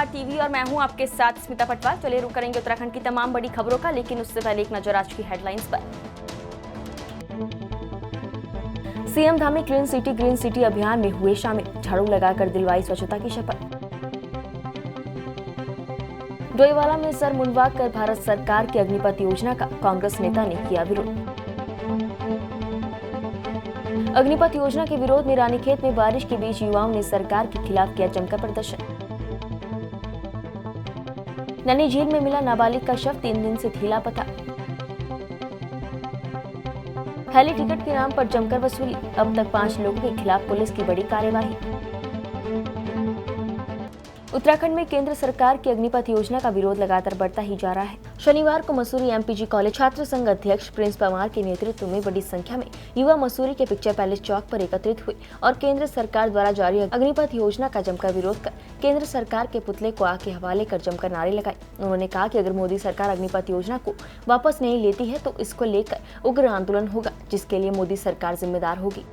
नमस्कार टीवी और मैं हूं आपके साथ स्मिता पटवार। चलिए रुक करेंगे उत्तराखंड की तमाम बड़ी खबरों का, लेकिन उससे पहले एक नजर आज की हेडलाइंस पर। सीएम धामी क्लीन सिटी अभियान में हुए शामिल, झाड़ू लगाकर दिलवाई स्वच्छता की शपथ। डोईवाला में सर मुंडवा कर भारत सरकार की अग्निपथ योजना का कांग्रेस नेता ने किया विरोध। अग्निपथ योजना के विरोध में रानीखेत में बारिश के बीच युवाओं ने सरकार के खिलाफ किया जमकर प्रदर्शन। नैनी झील में मिला नाबालिग का शव, 3 दिन से थी लापता। हेली टिकट के नाम पर जमकर वसूली, अब तक 5 लोगों के खिलाफ पुलिस की बड़ी कार्यवाही। उत्तराखंड में केंद्र सरकार की अग्निपथ योजना का विरोध लगातार बढ़ता ही जा रहा है। शनिवार को मसूरी एमपीजी कॉलेज छात्र संघ अध्यक्ष प्रिंस पवार के नेतृत्व में बड़ी संख्या में युवा मसूरी के पिक्चर पैलेस चौक पर एकत्रित हुए और केंद्र सरकार द्वारा जारी अग्निपथ योजना का जमकर विरोध कर केंद्र सरकार के पुतले को आग के हवाले कर जमकर नारे लगाए। उन्होंने कहा कि अगर मोदी सरकार अग्निपथ योजना को वापस नहीं लेती है तो इसको लेकर उग्र आंदोलन होगा, जिसके लिए मोदी सरकार जिम्मेदार होगी।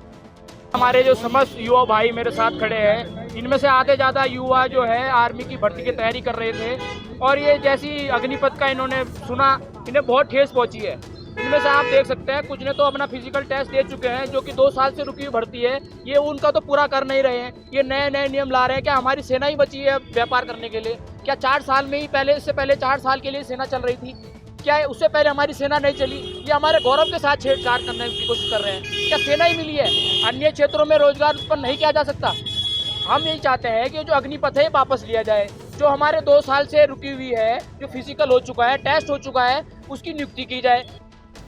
हमारे जो समस्त युवा भाई मेरे साथ खड़े हैं, इनमें से आधे ज़्यादा युवा जो है आर्मी की भर्ती की तैयारी कर रहे थे और ये जैसी अग्निपथ का इन्होंने सुना, इन्हें बहुत ठेस पहुंची है। इनमें से आप देख सकते हैं कुछ ने तो अपना फिजिकल टेस्ट दे चुके हैं, जो कि 2 साल से रुकी हुई भर्ती है, ये उनका तो पूरा कर नहीं रहे हैं। ये नए नए नियम ला रहे हैं। क्या हमारी सेना ही बची है व्यापार करने के लिए? क्या 4 साल में ही इससे पहले 4 साल के लिए सेना चल रही थी? क्या उससे पहले हमारी सेना नहीं चली? ये हमारे गौरव के साथ छेड़छाड़ करने की कोशिश कर रहे हैं। क्या सेना ही मिली है? अन्य क्षेत्रों में रोजगार उत्पन्न नहीं किया जा सकता? हम यही चाहते हैं कि जो अग्निपथ है वापस लिया जाए, जो हमारे 2 साल से रुकी हुई है, जो फिजिकल हो चुका है, टेस्ट हो चुका है, उसकी नियुक्ति की जाए।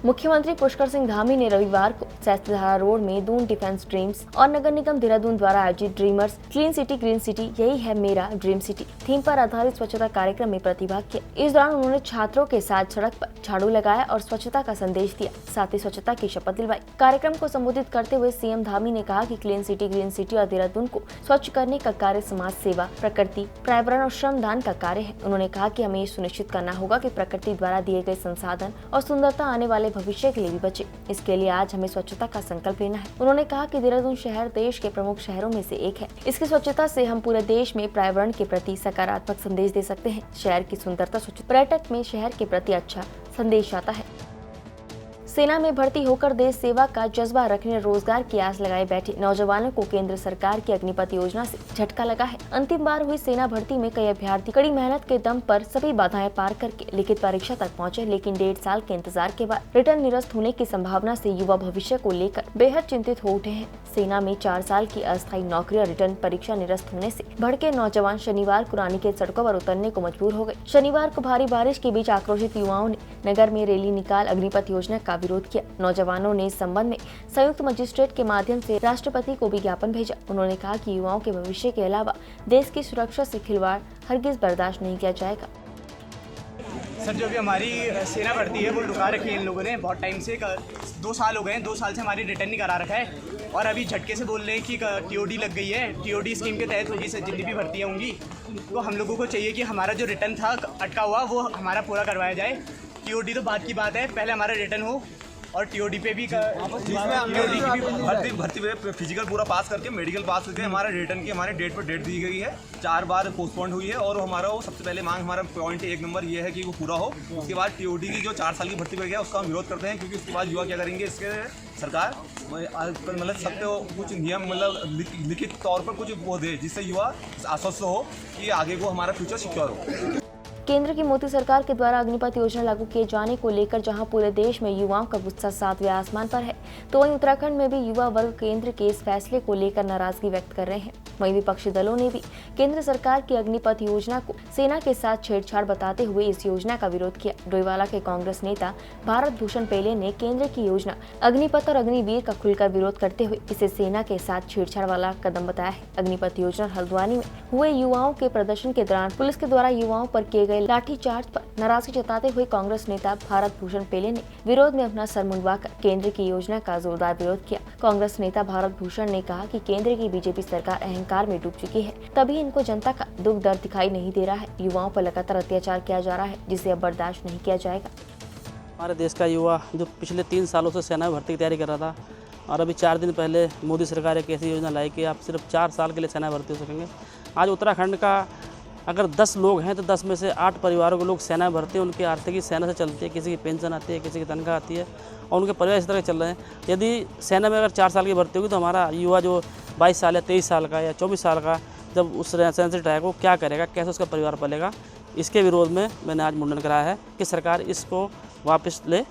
मुख्यमंत्री पुष्कर सिंह धामी ने रविवार को सहस्त्रधारा रोड में दून डिफेंस ड्रीम्स और नगर निगम देहरादून द्वारा आयोजित dreamers clean city green city यही है मेरा ड्रीम सिटी थीम पर आधारित स्वच्छता कार्यक्रम में प्रतिभाग किया। इस दौरान उन्होंने छात्रों के साथ सड़क पर झाड़ू लगाया और स्वच्छता का संदेश दिया, साथ ही स्वच्छता की शपथ दिलवाई। कार्यक्रम को संबोधित करते हुए सीएम धामी ने कहा कि क्लीन सिटी ग्रीन सिटी और देहरादून को स्वच्छ करने का कार्य समाज सेवा, प्रकृति, पर्यावरण और श्रमदान का कार्य है। उन्होंने कहा कि हमें सुनिश्चित करना होगा कि प्रकृति द्वारा दिए गए संसाधन और सुंदरता आने वाले भविष्य के लिए भी बचे। इसके लिए आज हमें स्वच्छता का संकल्प लेना है। उन्होंने कहा कि देहरादून शहर देश के प्रमुख शहरों में से एक है। इसकी स्वच्छता से हम पूरे देश में पर्यावरण के प्रति सकारात्मक संदेश दे सकते हैं। शहर की सुंदरता स्वच्छ पर्यटक में शहर के प्रति अच्छा संदेश आता है। सेना में भर्ती होकर देश सेवा का जज्बा रखने रोजगार की आस लगाए बैठे नौजवानों को केंद्र सरकार की अग्निपथ योजना से झटका लगा है। अंतिम बार हुई सेना भर्ती में कई अभ्यर्थी कड़ी मेहनत के दम पर सभी बाधाएं पार करके लिखित परीक्षा तक पहुंचे, लेकिन 1.5 साल के इंतजार के बाद रिटर्न निरस्त होने की संभावना से युवा भविष्य को लेकर बेहद चिंतित हो उठे हैं। सेना में 4 साल की अस्थायी नौकरी और रिटर्न परीक्षा निरस्त होने से भड़के नौजवान शनिवार को रानीखेत सड़कों पर उतरने को मजबूर हो गए। शनिवार को भारी बारिश के बीच आक्रोशित युवाओं ने नगर में रैली निकाल अग्निपथ योजना का विरोध किया। नौजवानों ने इस संबंध में संयुक्त मजिस्ट्रेट के माध्यम से राष्ट्रपति को भी ज्ञापन भेजा। उन्होंने कहा कि युवाओं के भविष्य के अलावा देश की सुरक्षा से खिलवाड़ हरगिज बर्दाश्त नहीं किया जाएगा। सर, जो भी हमारी सेना भर्ती है वो रुका रखी है इन लोगों ने बहुत टाइम से। 2 साल हो गए हैं, 2 साल से हमारी रिटर्न नहीं करा रखा है और अभी झटके से बोल रहे हैं कि टीओडी लग गई है। टीओडी स्कीम के तहत होगी सर, जितनी भी भर्तियाँ होंगी तो हम लोगों को चाहिए कि हमारा जो रिटर्न था अटका हुआ वो हमारा पूरा करवाया जाए। टीओडी तो बात की बात है, पहले हमारा रिटर्न हो और टीओडी पे भी भर्ती पे फिजिकल पूरा पास करके मेडिकल पास करके हमारा रिटर्न की हमारे डेट पर डेट दी गई है। 4 बार पोस्टपोन्ड हुई है और हमारा वो सबसे पहले मांग हमारा पॉइंट 1 नंबर ये है कि वो पूरा हो। उसके बाद टीओडी की जो 4 साल की भर्ती पर गया उसका हम विरोध करते हैं, क्योंकि उसके बाद युवा क्या करेंगे, इसके सरकार मतलब सत्य कुछ नियम मतलब लिखित तौर पर कुछ वो दे जिससे युवा आश्वस्त हो कि आगे को हमारा फ्यूचर सिक्योर हो। केंद्र की मोदी सरकार के द्वारा अग्निपथ योजना लागू किए जाने को लेकर जहां पूरे देश में युवाओं का गुस्सा 7वें आसमान पर है, तो वहीं उत्तराखंड में भी युवा वर्ग केंद्र के इस फैसले को लेकर नाराजगी व्यक्त कर रहे हैं। वहीं विपक्षी दलों ने भी केंद्र सरकार की अग्निपथ योजना को सेना के साथ छेड़छाड़ बताते हुए इस योजना का विरोध किया। डोईवाला के कांग्रेस नेता भारत भूषण पेले ने केंद्र की योजना अग्निपथ और अग्निवीर का खुलकर विरोध करते हुए इसे सेना के साथ छेड़छाड़ वाला कदम बताया है। अग्निपथ योजना हल्द्वानी में हुए युवाओं के प्रदर्शन के दौरान पुलिस के द्वारा युवाओं पर किए गए लाठीचार्ज पर नाराजगी जताते हुए कांग्रेस नेता भारत भूषण पेले ने विरोध में अपना सर मुंडवाकर केंद्र की योजना का जोरदार विरोध किया। कांग्रेस नेता भारत भूषण ने कहा कि केंद्र की बीजेपी सरकार अहंकार में डूब चुकी है, तभी इनको जनता का दुख दर्द दिखाई नहीं दे रहा है। युवाओं पर लगातार अत्याचार किया जा रहा है, जिसे अब बर्दाश्त नहीं किया जाएगा। हमारे देश का युवा जो पिछले 3 सालों से सेना में भर्ती की तैयारी कर रहा था और अभी 4 दिन पहले मोदी सरकार एक ऐसी योजना लाई कि आप सिर्फ 4 साल के लिए सेना भर्ती हो सकेंगे। आज उत्तराखंड का अगर 10 लोग हैं तो 10 में से 8 परिवारों के लोग सेना में भर्ती हैं, उनकी आर्थिकी सेना से चलती है, किसी की पेंशन आती है, किसी की तनख्वाह आती है और उनके परिवार इस तरह चल रहे हैं। यदि सेना में अगर 4 साल की भर्ती होगी तो हमारा युवा जो 22 साल या 23 साल का या 24 साल का जब उस सेना से रिटायर वो क्या करेगा, कैसे उसका परिवार पलेगा। इसके विरोध में मैंने आज मुंडन कराया है कि सरकार इसको वापस ले।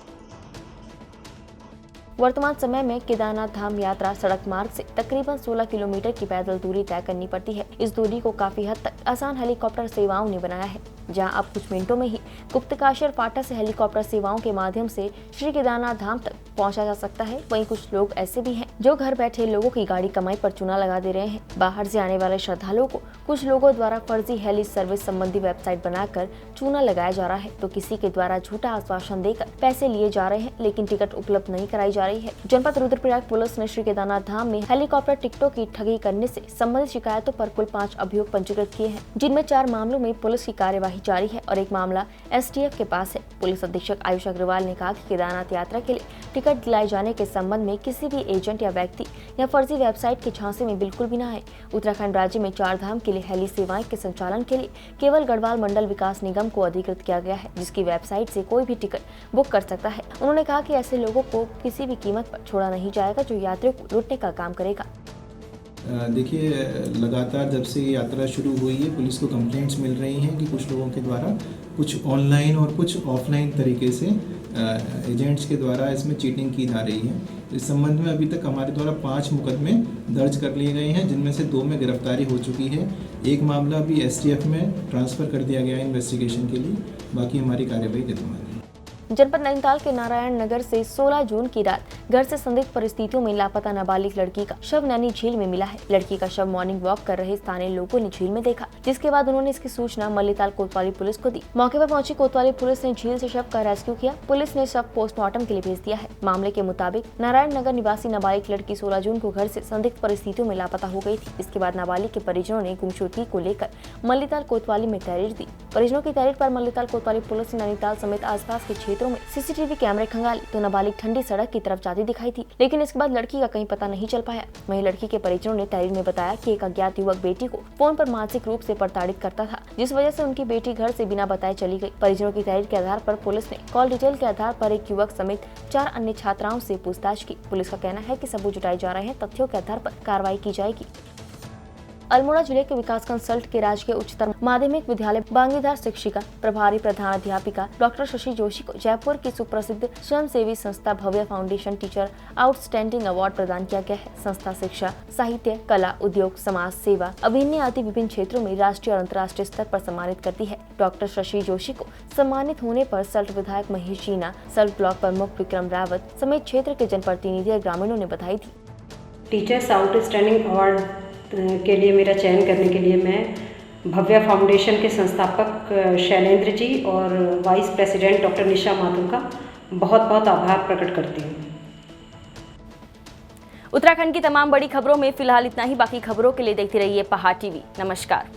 वर्तमान समय में केदारनाथ धाम यात्रा सड़क मार्ग से तकरीबन 16 किलोमीटर की पैदल दूरी तय करनी पड़ती है। इस दूरी को काफी हद तक आसान हेलीकॉप्टर सेवाओं ने बनाया है, जहां अब कुछ मिनटों में ही गुप्तकाशी और फाटा से हेलीकॉप्टर सेवाओं के माध्यम से श्री केदारनाथ धाम तक पहुंचा जा सकता है। वहीं कुछ लोग ऐसे भी हैं जो घर बैठे लोगों की गाड़ी कमाई पर चूना लगा दे रहे हैं। बाहर से आने वाले श्रद्धालुओं को कुछ लोगों द्वारा फर्जी हेली सर्विस संबंधी वेबसाइट बनाकर चूना लगाया जा रहा है, तो किसी के द्वारा झूठा आश्वासन देकर पैसे लिए जा रहे हैं, लेकिन टिकट उपलब्ध नहीं कराई जा रही है। जनपद रुद्रप्रयाग पुलिस ने श्री केदारनाथ धाम में हेलीकॉप्टर टिकटों की ठगी करने से संबंधित शिकायतों पर कुल 5 अभियोग पंजीकृत किए हैं, जिनमें 4 मामलों में पुलिस की कार्यवाही जारी है और एक मामला STF के पास है। पुलिस अधीक्षक आयुष अग्रवाल ने कहा कि केदारनाथ यात्रा के लिए टिकट दिलाए जाने के संबंध में किसी भी एजेंट या व्यक्ति या फर्जी वेबसाइट के झांसे में बिल्कुल भी न आए। उत्तराखंड राज्य में 4 धाम के लिए हेली सेवाएं के संचालन के लिए केवल गढ़वाल मंडल विकास निगम को अधिकृत किया गया है, जिसकी वेबसाइट से कोई भी टिकट बुक कर सकता है। उन्होंने कहा कि ऐसे लोगों को किसी भी कीमत पर छोड़ा नहीं जाएगा जो यात्रियों को लूटने का काम करेगा। देखिए, लगातार जब से ये यात्रा शुरू हुई है पुलिस को कंप्लेंट्स मिल रही हैं कि कुछ लोगों के द्वारा कुछ ऑनलाइन और कुछ ऑफलाइन तरीके से एजेंट्स के द्वारा इसमें चीटिंग की जा रही है। इस संबंध में अभी तक हमारे द्वारा 5 मुकदमे दर्ज कर लिए गए हैं, जिनमें से 2 में गिरफ्तारी हो चुकी है। एक मामला अभी STF में ट्रांसफ़र कर दिया गया है इन्वेस्टिगेशन के लिए, बाकी हमारी कार्यवाही विद्यमान है। जनपद नैनीताल के नारायण नगर से 16 जून की रात घर से संदिग्ध परिस्थितियों में लापता नाबालिग लड़की का शव नैनी झील में मिला है। लड़की का शव मॉर्निंग वॉक कर रहे स्थानीय लोगों ने झील में देखा, जिसके बाद उन्होंने इसकी सूचना मल्लीताल कोतवाली पुलिस को दी। मौके पर पहुंची कोतवाली पुलिस ने झील से शव का रेस्क्यू किया। पुलिस ने शव पोस्टमार्टम के लिए भेज दिया है। मामले के मुताबिक नारायण नगर निवासी नाबालिग लड़की 16 जून को घर से संदिग्ध परिस्थितियों में लापता हो गई थी। इसके बाद नाबालिग के परिजनों ने गुमशुदगी को लेकर मल्लीताल कोतवाली में तहरीर दी। परिजनों की तहरीर पर मल्लीताल कोतवाली पुलिस ने नैनीताल समेत आसपास के क्षेत्रों में CCTV कैमरे खंगाले तो नाबालिग ठंडी सड़क की तरफ जाती दिखाई थी, लेकिन इसके बाद लड़की का कहीं पता नहीं चल पाया। वहीं लड़की के परिजनों ने तहरीर में बताया कि एक अज्ञात युवक बेटी को फोन पर मानसिक रूप से प्रताड़ित करता था, जिस वजह से उनकी बेटी घर से बिना बताए चली गई। परिजनों की तहरीर के आधार पर पुलिस ने कॉल डिटेल के आधार पर एक युवक समेत 4 अन्य छात्राओं से पूछताछ की। पुलिस का कहना है कि सबूत जुटाए जा रहे हैं, तथ्यों के आधार पर कार्रवाई की जाएगी। अल्मोड़ा जिले के विकासखंड सल्ट के राजकीय उच्चतर माध्यमिक विद्यालय बांगीधार शिक्षिका प्रभारी प्रधानाध्यापिका डॉक्टर शशि जोशी को जयपुर की सुप्रसिद्ध स्वयंसेवी संस्था भव्य फाउंडेशन टीचर आउटस्टैंडिंग अवार्ड प्रदान किया गया है। संस्था शिक्षा, साहित्य, कला, उद्योग, समाज सेवा, अभिनय आदि विभिन्न क्षेत्रों में राष्ट्रीय और अंतर्राष्ट्रीय स्तर पर सम्मानित करती है। डॉक्टर शशि जोशी को सम्मानित होने पर सल्ट विधायक महेश जीना, सल्ट ब्लॉक प्रमुख विक्रम रावत समेत क्षेत्र के जनप्रतिनिधि और ग्रामीणों ने बधाई दी। टीचर्स आउटस्टैंडिंग अवार्ड के लिए मेरा चयन करने के लिए मैं भव्य फाउंडेशन के संस्थापक शैलेंद्र जी और वाइस प्रेसिडेंट डॉक्टर निशा माथुर का बहुत बहुत आभार प्रकट करती हूँ। उत्तराखंड की तमाम बड़ी खबरों में फिलहाल इतना ही। बाकी खबरों के लिए देखते रहिए पहाड़ TV। नमस्कार।